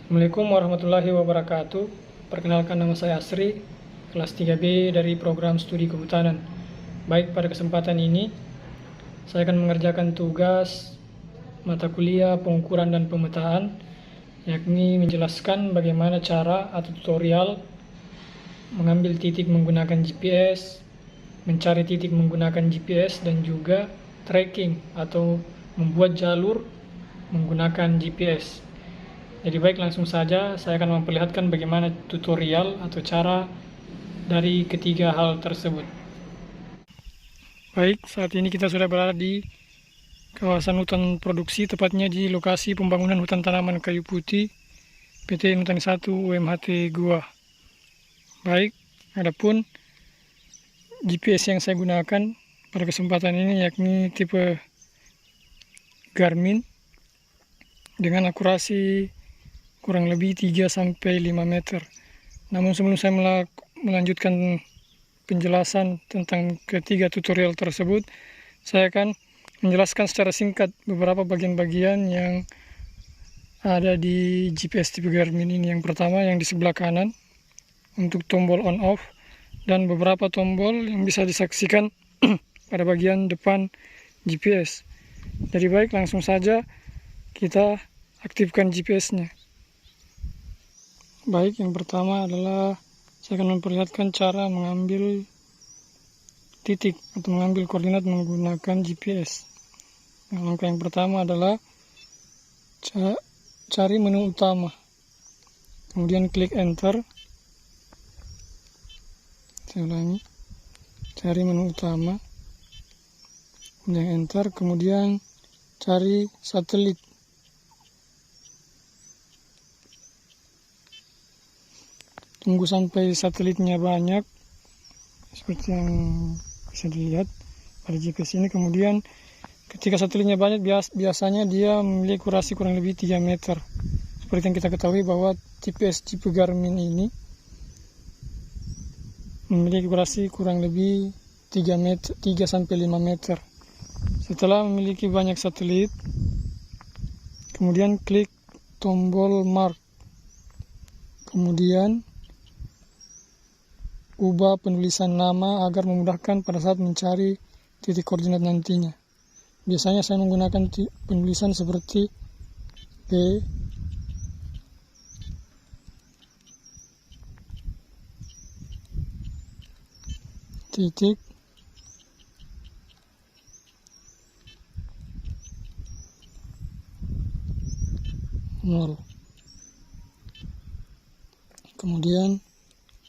Assalamualaikum warahmatullahi wabarakatuh. Perkenalkan, nama saya Asri, kelas 3B dari program studi kehutanan. Baik, pada kesempatan ini saya akan mengerjakan tugas mata kuliah pengukuran dan pemetaan, yakni menjelaskan bagaimana cara atau tutorial mengambil titik menggunakan GPS, mencari titik menggunakan GPS, dan juga tracking atau membuat jalur menggunakan GPS. Jadi baik, langsung saja saya akan memperlihatkan bagaimana tutorial atau cara dari ketiga hal tersebut. Baik, saat ini kita sudah berada di kawasan hutan produksi, tepatnya di lokasi pembangunan hutan tanaman kayu putih PT Nutani 1 UMHT Goa. Baik, adapun GPS yang saya gunakan pada kesempatan ini yakni tipe Garmin dengan akurasi kurang lebih 3-5 meter. Namun sebelum saya melanjutkan penjelasan tentang ketiga tutorial tersebut, saya akan menjelaskan secara singkat beberapa bagian-bagian yang ada di GPS tipe Garmin ini. Yang pertama, yang di sebelah kanan untuk tombol on off, dan beberapa tombol yang bisa disaksikan pada bagian depan GPS. Jadi baik, langsung saja kita aktifkan GPS-nya. Baik, yang pertama adalah saya akan memperlihatkan cara mengambil titik atau mengambil koordinat menggunakan GPS. Langkah yang pertama adalah cari menu utama, kemudian klik enter. Saya ulangi, cari menu utama, kemudian enter, kemudian cari satelit. Tunggu sampai satelitnya banyak seperti yang bisa dilihat pada GPS ini. Kemudian ketika satelitnya banyak, biasanya dia memiliki akurasi kurang lebih 3 meter. Seperti yang kita ketahui bahwa GPS tipe Garmin ini memiliki akurasi kurang lebih 3-5 meter. Setelah memiliki banyak satelit, kemudian klik tombol mark, kemudian ubah penulisan nama agar memudahkan pada saat mencari titik koordinat nantinya. Biasanya saya menggunakan penulisan seperti P, titik, nol. Kemudian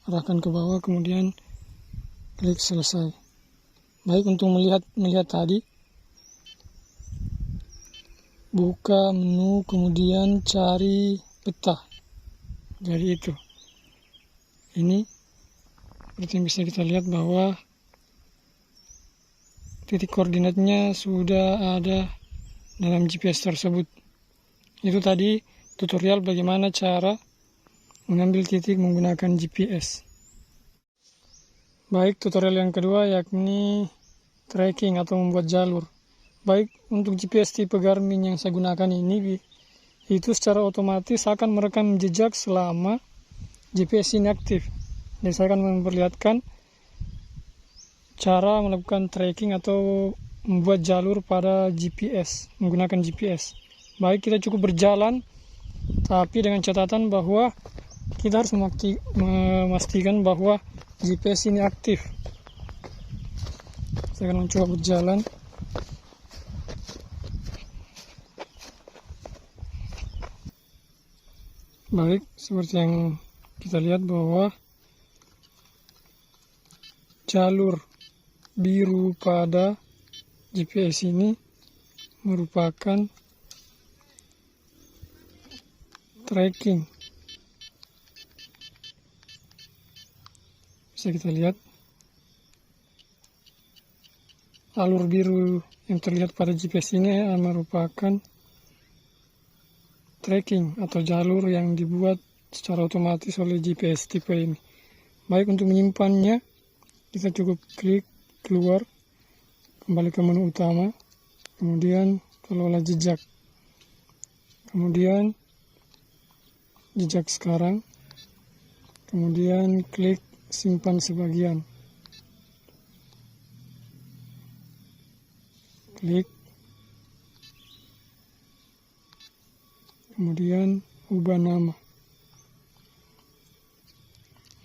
arahkan ke bawah, kemudian klik selesai. Baik, untuk melihat tadi, buka menu, kemudian cari peta. Jadi itu. Ini seperti yang bisa kita lihat bahwa titik koordinatnya sudah ada dalam GPS tersebut. Itu tadi tutorial bagaimana cara mengambil titik menggunakan GPS. Baik, tutorial yang kedua yakni tracking atau membuat jalur. Baik, untuk GPS tipe Garmin yang saya gunakan ini, itu secara otomatis akan merekam jejak selama GPS ini aktif. Jadi saya akan memperlihatkan cara melakukan tracking atau membuat jalur pada GPS, menggunakan GPS. Baik, kita cukup berjalan, tapi dengan catatan bahwa kita harus memastikan bahwa GPS ini aktif. Saya akan mencoba berjalan. Baik, seperti yang kita lihat bahwa jalur biru pada GPS ini merupakan tracking. Bisa kita lihat alur biru yang terlihat pada GPS ini merupakan tracking atau jalur yang dibuat secara otomatis oleh GPS tipe ini. Baik, untuk menyimpannya kita cukup klik keluar, kembali ke menu utama, kemudian kelola jejak, kemudian jejak sekarang, kemudian klik simpan sebagian, klik, kemudian ubah nama.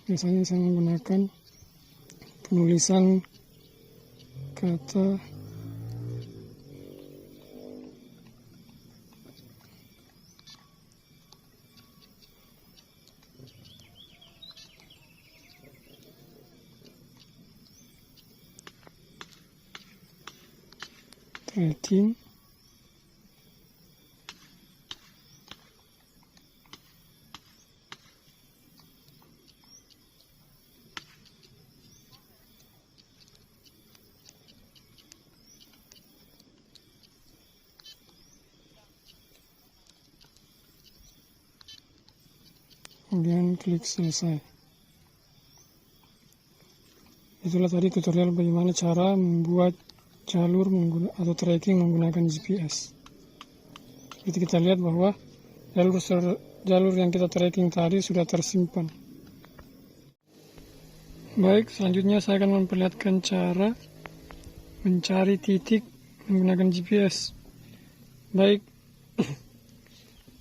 Biasanya saya menggunakan penulisan kata tracking, kemudian klik selesai. Itulah tadi tutorial bagaimana cara membuat jalur atau tracking menggunakan GPS. Seperti kita lihat bahwa jalur yang kita tracking tadi sudah tersimpan. Baik, selanjutnya saya akan memperlihatkan cara mencari titik menggunakan GPS. Baik,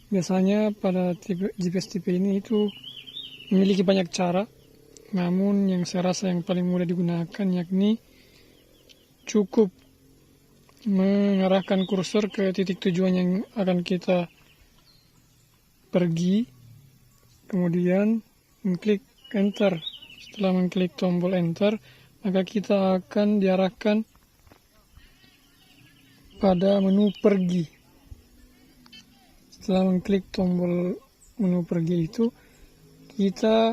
biasanya pada GPS tipe ini itu memiliki banyak cara, namun yang saya rasa yang paling mudah digunakan yakni cukup mengarahkan kursor ke titik tujuan yang akan kita pergi, kemudian mengklik enter. Setelah mengklik tombol enter, maka kita akan diarahkan pada menu pergi. Setelah mengklik tombol menu pergi itu, kita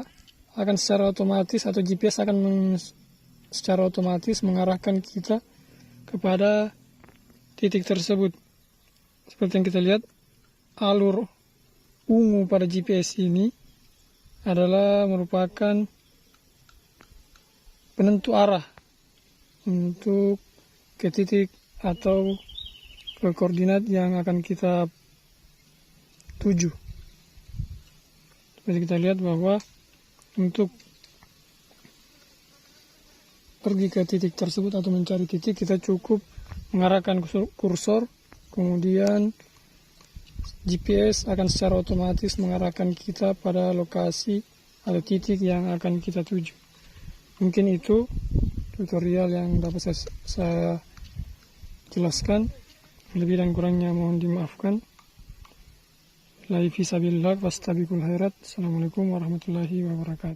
akan secara otomatis atau GPS akan secara otomatis mengarahkan kita kepada titik tersebut. Seperti yang kita lihat, alur ungu pada GPS ini adalah merupakan penentu arah untuk ke titik atau ke koordinat yang akan kita tuju. Seperti kita lihat bahwa untuk pergi ke titik tersebut atau mencari titik, kita cukup mengarahkan kursor, kemudian GPS akan secara otomatis mengarahkan kita pada lokasi atau titik yang akan kita tuju. Mungkin itu tutorial yang dapat saya jelaskan. Lebih dan kurangnya mohon dimaafkan. Lahi fisabilillah wastabiqul khairat. Assalamualaikum warahmatullahi wabarakatuh.